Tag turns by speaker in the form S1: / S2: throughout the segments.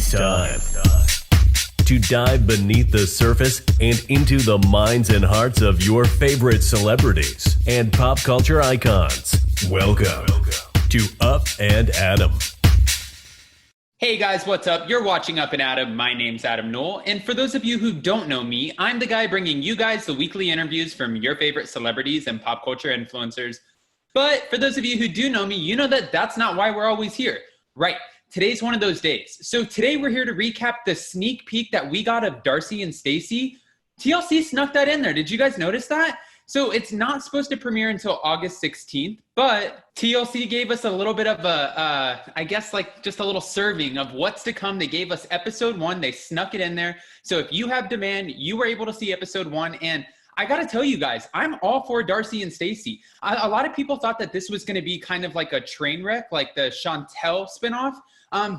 S1: It's time to dive beneath the surface and into the minds and hearts of your favorite celebrities and pop culture icons. Welcome to Up and Adam.
S2: Hey guys, what's up? You're watching Up and Adam. My name's Adam Knoll. And for those of you who don't know me, I'm the guy bringing you guys the weekly interviews from your favorite celebrities and pop culture influencers. But for those of you who do know me, you know that that's not why we're always here. Right. Today's one of those days. So today we're here to recap the sneak peek that we got of Darcey and Stacey. TLC snuck that in there. Did you guys notice that? So it's not supposed to premiere until August 16th, but TLC gave us a little bit of I guess like just a little serving of what's to come. They gave us episode 1. They snuck it in there. So if you have demand, you were able to see episode 1. And I got to tell you guys, I'm all for Darcey and Stacey. A lot of people thought that this was going to be kind of like a train wreck, like the Chantel spinoff.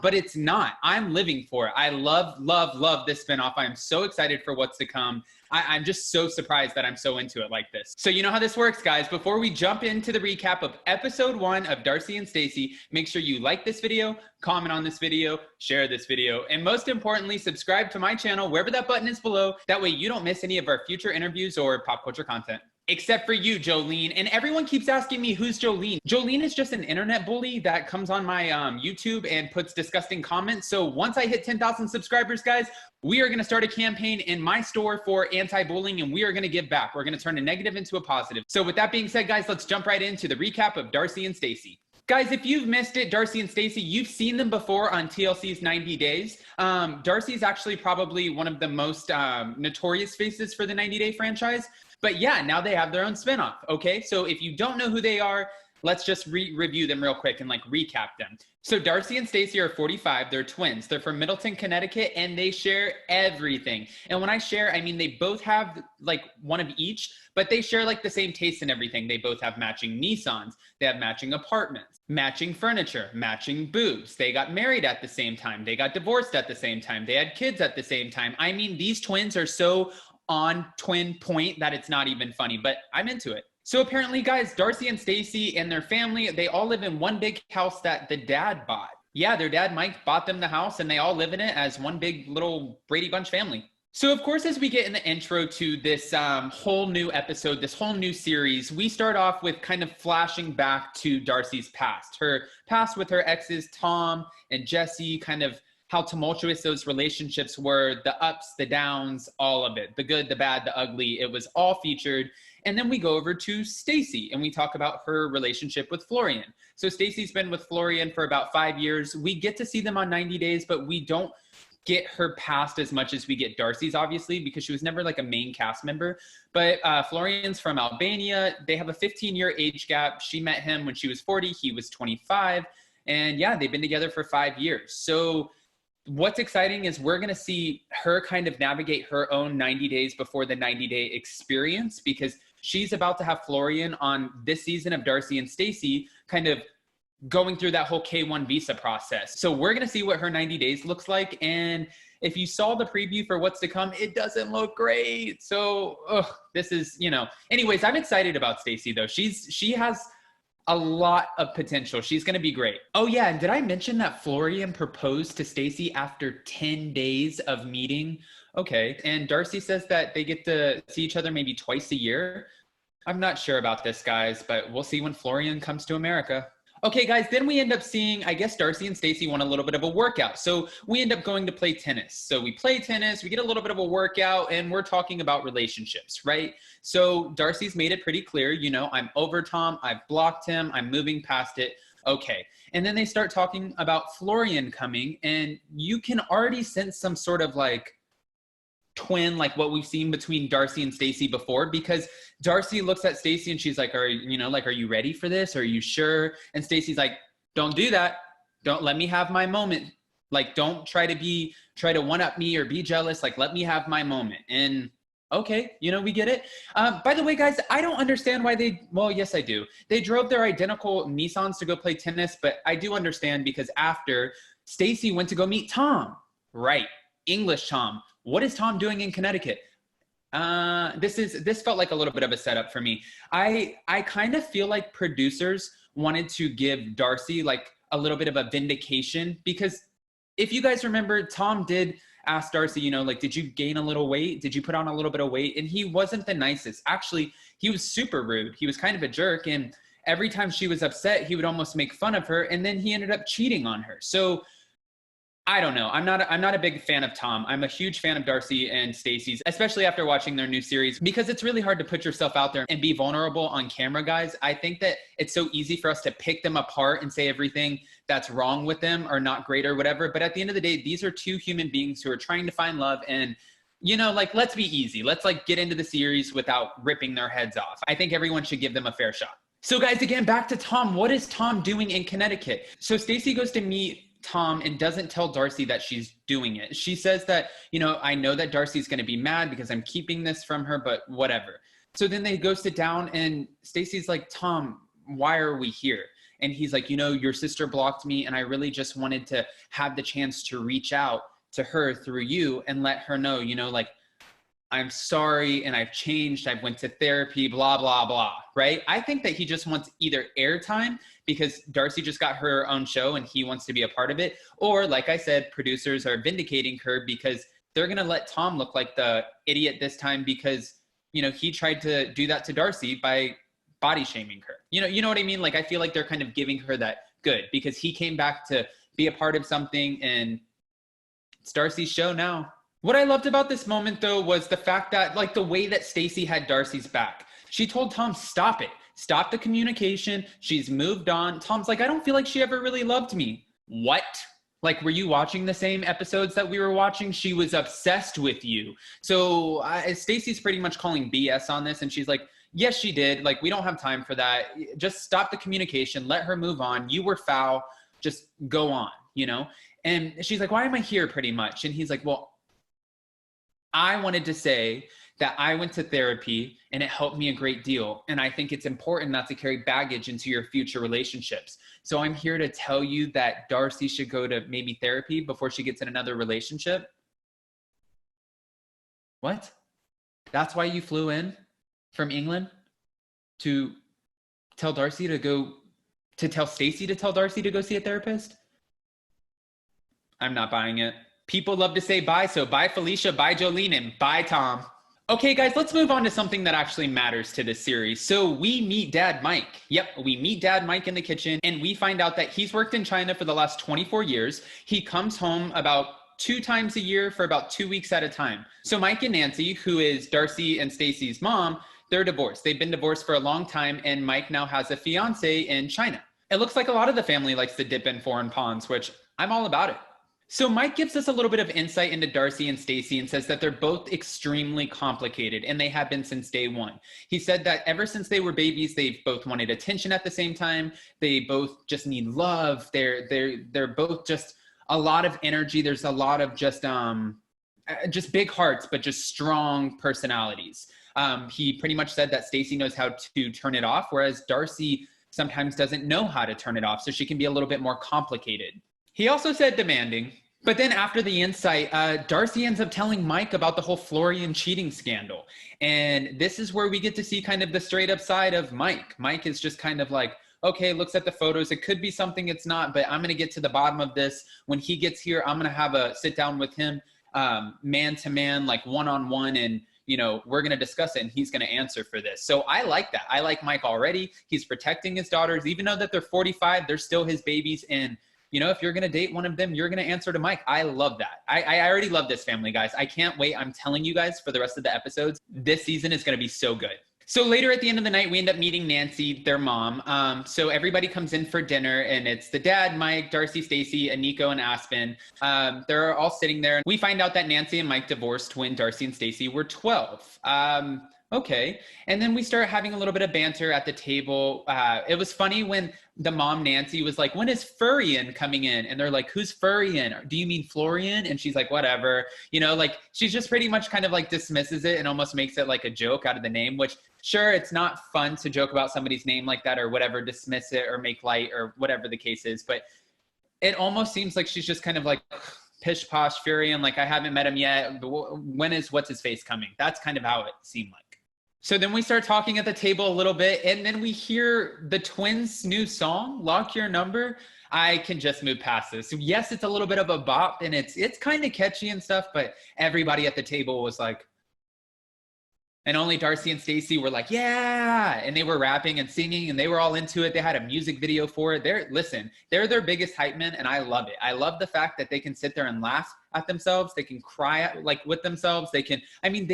S2: But it's not. I'm living for it. I love this spinoff. I am so excited for what's to come. I'm just so surprised that I'm so into it like this. So you know how this works, guys. Before we jump into the recap of episode 1 of Darcey and Stacey, make sure you like this video, comment on this video, share this video, and most importantly, subscribe to my channel wherever that button is below. That way you don't miss any of our future interviews or pop culture content. Except for you, Jolene. And everyone keeps asking me, who's Jolene? Jolene is just an internet bully that comes on my YouTube and puts disgusting comments. So once I hit 10,000 subscribers, guys, we are going to start a campaign in my store for anti-bullying, and we are going to give back. We're going to turn a negative into a positive. So with that being said, guys, let's jump right into the recap of Darcey and Stacey. Guys, if you've missed it, Darcey and Stacey, you've seen them before on TLC's 90 Days. Darcey is actually probably one of the most notorious faces for the 90 Day franchise. But yeah, now they have their own spinoff, okay? So if you don't know who they are, let's just review them real quick and like recap them. So Darcey and Stacey are 45, they're twins. They're from Middleton, Connecticut, and they share everything. And when I share, I mean they both have like one of each, but they share like the same taste in everything. They both have matching Nissans, they have matching apartments, matching furniture, matching boobs. They got married at the same time, they got divorced at the same time, they had kids at the same time. I mean, these twins are so on twin point that it's not even funny, but I'm into it. So apparently, guys, Darcey and Stacey and their family, they all live in one big house that the dad bought. Yeah, their dad, Mike, bought them the house and they all live in it as one big little Brady Bunch family. So of course, as we get in the intro to this whole new episode, this whole new series, we start off with kind of flashing back to Darcey's past. Her past with her exes, Tom and Jessie, kind of how tumultuous those relationships were, the ups, the downs, all of it, the good, the bad, the ugly, it was all featured. And then we go over to Stacey and we talk about her relationship with Florian. So Stacey's been with Florian for about 5 years. We get to see them on 90 Days, but we don't get her past as much as we get Darcey's, obviously, because she was never like a main cast member. But Florian's from Albania. They have a 15-year age gap. She met him when she was 40, he was 25. And yeah, they've been together for 5 years. So what's exciting is we're going to see her kind of navigate her own 90 days before the 90-day experience, because she's about to have Florian on this season of Darcey and Stacey kind of going through that whole K1 visa process. So we're going to see what her 90 days looks like. And if you saw the preview for what's to come, it doesn't look great. So this is, you know, anyways, I'm excited about Stacey though. She has a lot of potential. She's going to be great. Oh yeah, and did I mention that Florian proposed to Stacey after 10 days of meeting? Okay, and Darcey says that they get to see each other maybe twice a year. I'm not sure about this, guys, but we'll see when Florian comes to America. Okay, guys, then we end up seeing, I guess Darcey and Stacey want a little bit of a workout. So we end up going to play tennis. So we play tennis, we get a little bit of a workout, and we're talking about relationships, right? So Darcey's made it pretty clear, you know, I'm over Tom, I've blocked him, I'm moving past it. Okay. And then they start talking about Florian coming, and you can already sense some sort of like twin, like what we've seen between Darcey and Stacey before, because Darcey looks at Stacey and she's like, are you ready for this? Are you sure? And Stacey's like, don't do that. Don't let me have my moment. Like, don't try to one up me or be jealous. Like, let me have my moment. And okay, you know, we get it. By the way, guys, I don't understand why well, yes, I do. They drove their identical Nissans to go play tennis, but I do understand because after Stacey went to go meet Tom, right? English Tom. What is Tom doing in Connecticut? This felt like a little bit of a setup for me. I kind of feel like producers wanted to give Darcey like a little bit of a vindication, because if you guys remember, Tom did ask Darcey, you know, like, did you gain a little weight? Did you put on a little bit of weight? And he wasn't the nicest. Actually, he was super rude. He was kind of a jerk. And every time she was upset, he would almost make fun of her. And then he ended up cheating on her. So I don't know. I'm not a big fan of Tom. I'm a huge fan of Darcey and Stacey's, especially after watching their new series, because it's really hard to put yourself out there and be vulnerable on camera, guys. I think that it's so easy for us to pick them apart and say everything that's wrong with them or not great or whatever. But at the end of the day, these are two human beings who are trying to find love. And, you know, like, let's be easy. Let's like get into the series without ripping their heads off. I think everyone should give them a fair shot. So guys, again, back to Tom. What is Tom doing in Connecticut? So Stacey goes to meet Tom and doesn't tell Darcey that she's doing it. She says that, you know, I know that Darcey's going to be mad because I'm keeping this from her, but whatever. So then they go sit down and Stacey's like, Tom, why are we here? And he's like, you know, your sister blocked me and I really just wanted to have the chance to reach out to her through you and let her know, you know, like, I'm sorry and I've changed. I went to therapy, blah, blah, blah, right? I think that he just wants either airtime because Darcey just got her own show and he wants to be a part of it. Or like I said, producers are vindicating her because they're going to let Tom look like the idiot this time because, you know, he tried to do that to Darcey by body shaming her. You know what I mean? Like, I feel like they're kind of giving her that good because he came back to be a part of something and it's Darcey's show now. What I loved about this moment, though, was the fact that, like, the way that Stacey had Darcey's back. She told Tom, stop it. Stop the communication. She's moved on. Tom's like, I don't feel like she ever really loved me. What? Like, were you watching the same episodes that we were watching? She was obsessed with you. So Stacey's pretty much calling BS on this. And she's like, yes, she did. Like, we don't have time for that. Just stop the communication. Let her move on. You were foul. Just go on, you know? And she's like, why am I here, pretty much? And he's like, well, I wanted to say that I went to therapy and it helped me a great deal. And I think it's important not to carry baggage into your future relationships. So I'm here to tell you that Darcey should go to maybe therapy before she gets in another relationship. What? That's why you flew in from England to tell Darcey to go, to tell Stacey to tell Darcey to go see a therapist? I'm not buying it. People love to say bye, so bye Felicia, bye Jolene, and bye Tom. Okay, guys, let's move on to something that actually matters to this series. So we meet Dad Mike. Yep, we meet Dad Mike in the kitchen, and we find out that he's worked in China for the last 24 years. He comes home about 2 times a year for about 2 weeks at a time. So Mike and Nancy, who is Darcey and Stacey's mom, they're divorced. They've been divorced for a long time, and Mike now has a fiance in China. It looks like a lot of the family likes to dip in foreign ponds, which I'm all about it. So Mike gives us a little bit of insight into Darcey and Stacey and says that they're both extremely complicated, and they have been since day one. He said that ever since they were babies, they've both wanted attention at the same time. They both just need love. They're both just a lot of energy. There's a lot of just big hearts, but just strong personalities. He pretty much said that Stacey knows how to turn it off, whereas Darcey sometimes doesn't know how to turn it off, so she can be a little bit more complicated. He also said demanding, but then after the insight, Darcey ends up telling Mike about the whole Florian cheating scandal. And this is where we get to see kind of the straight up side of Mike. Mike is just kind of like, okay, looks at the photos. It could be something it's not, but I'm going to get to the bottom of this. When he gets here, I'm going to have a sit down with him, man to man, like one-on-one, and you know, we're going to discuss it and he's going to answer for this. So I like that. I like Mike already. He's protecting his daughters, even though that they're 45, they're still his babies. And you know, if you're going to date one of them, you're going to answer to Mike. I love that. I already love this family, guys. I can't wait. I'm telling you guys for the rest of the episodes, this season is going to be so good. So later at the end of the night, we end up meeting Nancy, their mom. So everybody comes in for dinner and it's the dad, Mike, Darcey, Stacey, Nico, and Aspen. They're all sitting there. We find out that Nancy and Mike divorced when Darcey and Stacey were 12. Okay. And then we start having a little bit of banter at the table. It was funny when the mom, Nancy, was like, when is Florian coming in? And they're like, who's Florian? Do you mean Florian? And she's like, whatever. You know, like she's just pretty much kind of like dismisses it and almost makes it like a joke out of the name, which sure, it's not fun to joke about somebody's name like that or whatever, dismiss it or make light or whatever the case is. But it almost seems like she's just kind of like, pish posh Florian, like I haven't met him yet. When is what's his face coming? That's kind of how it seemed like. So then we start talking at the table a little bit, and then we hear the twins' new song, Lock Your Number. I can just move past this. So yes, it's a little bit of a bop, and it's kind of catchy and stuff, but everybody at the table was like, and only Darcey and Stacey were like, yeah, and they were rapping and singing, and they were all into it. They had a music video for it. They're their biggest hype men, and I love it. I love the fact that they can sit there and laugh at themselves. They can cry like with themselves. They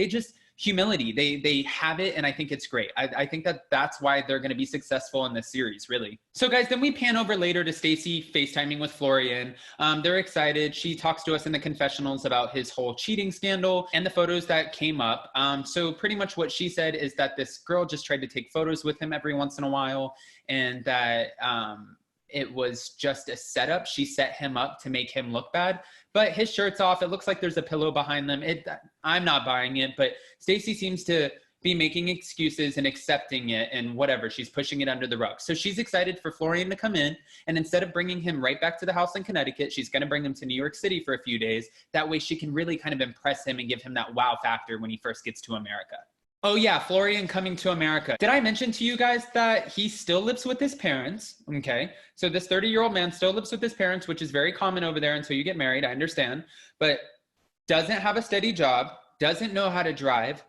S2: just humility. They have it, and I think it's great. I think that's why they're going to be successful in this series, really. So guys, then we pan over later to Stacey FaceTiming with Florian. They're excited. She talks to us in the confessionals about his whole cheating scandal and the photos that came up. So pretty much what she said is that this girl just tried to take photos with him every once in a while, and that it was just a setup. She set him up to make him look bad. But his shirt's off. It looks like there's a pillow behind them. I'm not buying it, but Stacey seems to be making excuses and accepting it and whatever. She's pushing it under the rug. So she's excited for Florian to come in, and instead of bringing him right back to the house in Connecticut, she's going to bring him to New York City for a few days. That way she can really kind of impress him and give him that wow factor when he first gets to America. Oh yeah, Florian coming to America. Did I mention to you guys that he still lives with his parents? Okay, so this 30-year-old man still lives with his parents, which is very common over there until you get married, I understand, but doesn't have a steady job, doesn't know how to drive,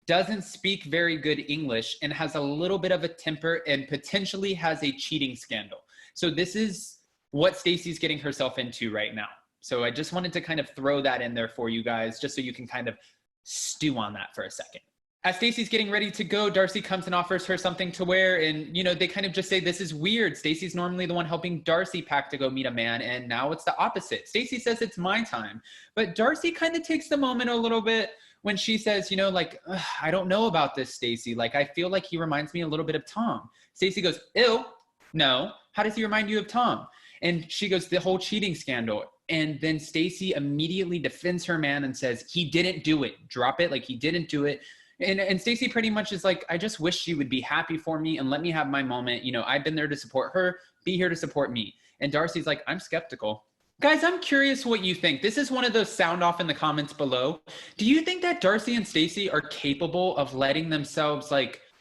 S2: doesn't speak very good English, and has a little bit of a temper and potentially has a cheating scandal. So this is what Stacey's getting herself into right now. So I just wanted to kind of throw that in there for you guys, just so you can kind of stew on that for a second. As Stacey's getting ready to go, Darcey comes and offers her something to wear, and they kind of just say, this is weird. Stacey's normally the one helping Darcey pack to go meet a man, and now it's the opposite. Stacey says it's my time, but Darcey kind of takes the moment a little bit when she says, I don't know about this, Stacey. Like, I feel like he reminds me a little bit of Tom. Stacey goes, ew, no. How does he remind you of Tom? And she goes, the whole cheating scandal. And then Stacey immediately defends her man and says, he didn't do it. Drop it, like he didn't do it. And Stacey pretty much is like, I just wish she would be happy for me and let me have my moment. I've been there to support her, be here to support me. And Darcey's like, I'm skeptical. Guys, I'm curious what you think. This is one of those sound off in the comments below. Do you think that Darcey and Stacey are capable of letting themselves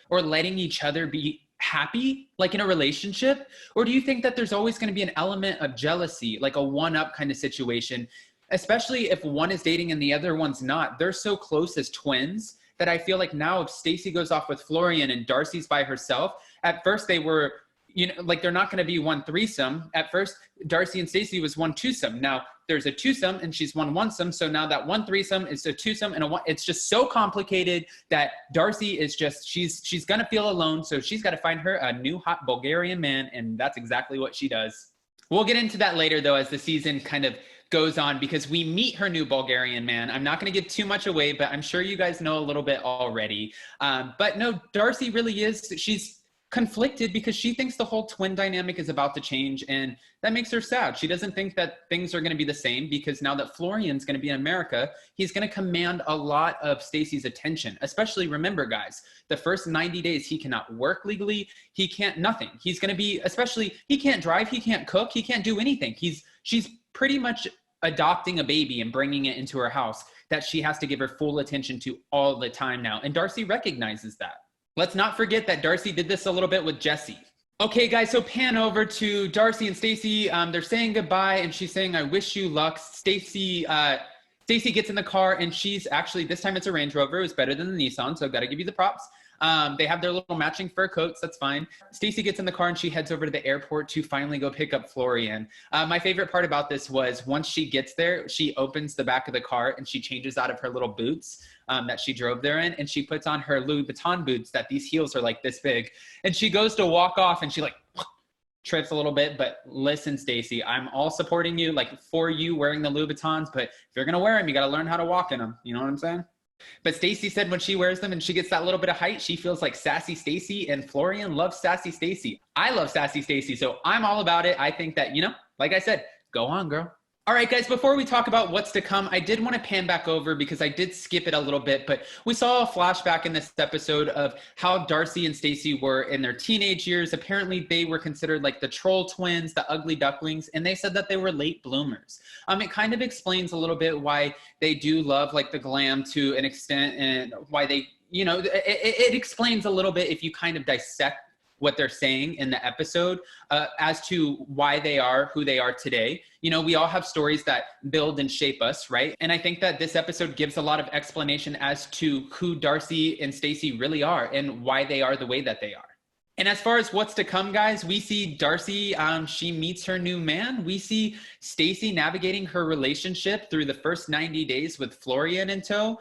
S2: or letting each other be happy, like in a relationship? Or do you think that there's always going to be an element of jealousy, like a one-up kind of situation, especially if one is dating and the other one's not? They're so close as twins that I feel like now if Stacey goes off with Florian and Darcey's by herself, at first they were, they're not going to be one threesome. At first, Darcey and Stacey was one twosome. Now there's a twosome and she's one onesome. So now that one threesome is a twosome and it's just so complicated that Darcey is just, she's going to feel alone. So she's got to find her a new hot Bulgarian man. And that's exactly what she does. We'll get into that later though, as the season kind of goes on, because we meet her new Bulgarian man. I'm not going to give too much away, but I'm sure you guys know a little bit already. But no, Darcey really is, she's conflicted because she thinks the whole twin dynamic is about to change, and that makes her sad. She doesn't think that things are going to be the same, because now that Florian's going to be in America, he's going to command a lot of Stacey's attention. Especially, remember guys, the first 90 days he cannot work legally, he can't nothing. He's going to be, especially, he can't drive, he can't cook, he can't do anything. She's pretty much adopting a baby and bringing it into her house that she has to give her full attention to all the time now, and Darcey recognizes that. Let's not forget that Darcey did this a little bit with Jessie. Okay, guys, so pan over to Darcey and Stacey. They're saying goodbye, and she's saying, I wish you luck. Stacey gets in the car, and she's actually, this time it's a Range Rover. It was better than the Nissan, so I've got to give you the props. They have their little matching fur coats. That's fine. Stacey gets in the car and she heads over to the airport to finally go pick up Florian. My favorite part about this was once she gets there, she opens the back of the car and she changes out of her little boots that she drove there in, and she puts on her Louis Vuitton boots that these heels are like this big. And she goes to walk off and she trips a little bit. But listen, Stacey, I'm all supporting you, for you wearing the Louis Vuittons, but if you're going to wear them, you got to learn how to walk in them. You know what I'm saying? But Stacey said when she wears them and she gets that little bit of height, she feels like sassy Stacey, and Florian loves sassy Stacey. I love sassy Stacey, so I'm all about it. I think that, like I said, go on, girl. All right, guys, before we talk about what's to come, I did want to pan back over because I did skip it a little bit, but we saw a flashback in this episode of how Darcey and Stacey were in their teenage years. Apparently, they were considered like the troll twins, the ugly ducklings, and they said that they were late bloomers. It kind of explains a little bit why they do love the glam to an extent, and why they it explains a little bit if you kind of dissect what they're saying in the episode as to why they are who they are today. We all have stories that build and shape us, right? And I think that this episode gives a lot of explanation as to who Darcey and Stacey really are and why they are the way that they are. And as far as what's to come, guys, we see Darcey, she meets her new man. We see Stacey navigating her relationship through the first 90 days with Florian in tow.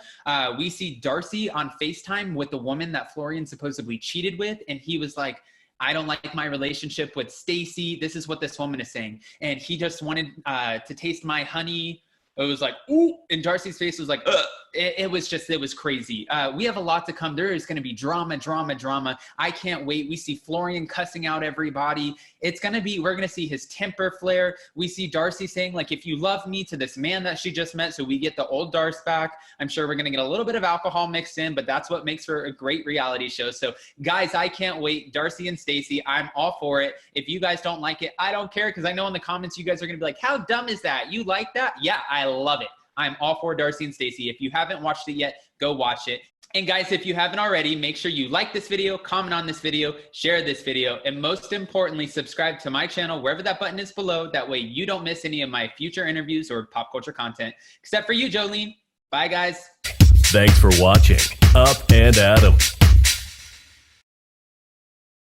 S2: We see Darcey on FaceTime with the woman that Florian supposedly cheated with. And he was like, I don't like my relationship with Stacey. This is what this woman is saying. And he just wanted to taste my honey. It was like, ooh, and Darcey's face was like, ugh. It was crazy. We have a lot to come. There is going to be drama. I can't wait. We see Florian cussing out everybody. We're going to see his temper flare. We see Darcey saying, like, if you love me, to this man that she just met. So we get the old Darce back. I'm sure we're going to get a little bit of alcohol mixed in, but that's what makes for a great reality show. So guys, I can't wait. Darcey and Stacey, I'm all for it. If you guys don't like it, I don't care, because I know in the comments you guys are going to be like, how dumb is that? You like that? Yeah, I love it. I'm all for Darcey and Stacey. If you haven't watched it yet, go watch it. And guys, if you haven't already, make sure you like this video, comment on this video, share this video, and most importantly, subscribe to my channel, wherever that button is below. That way you don't miss any of my future interviews or pop culture content, except for you, Jolene. Bye, guys.
S1: Thanks for watching Up and Adam.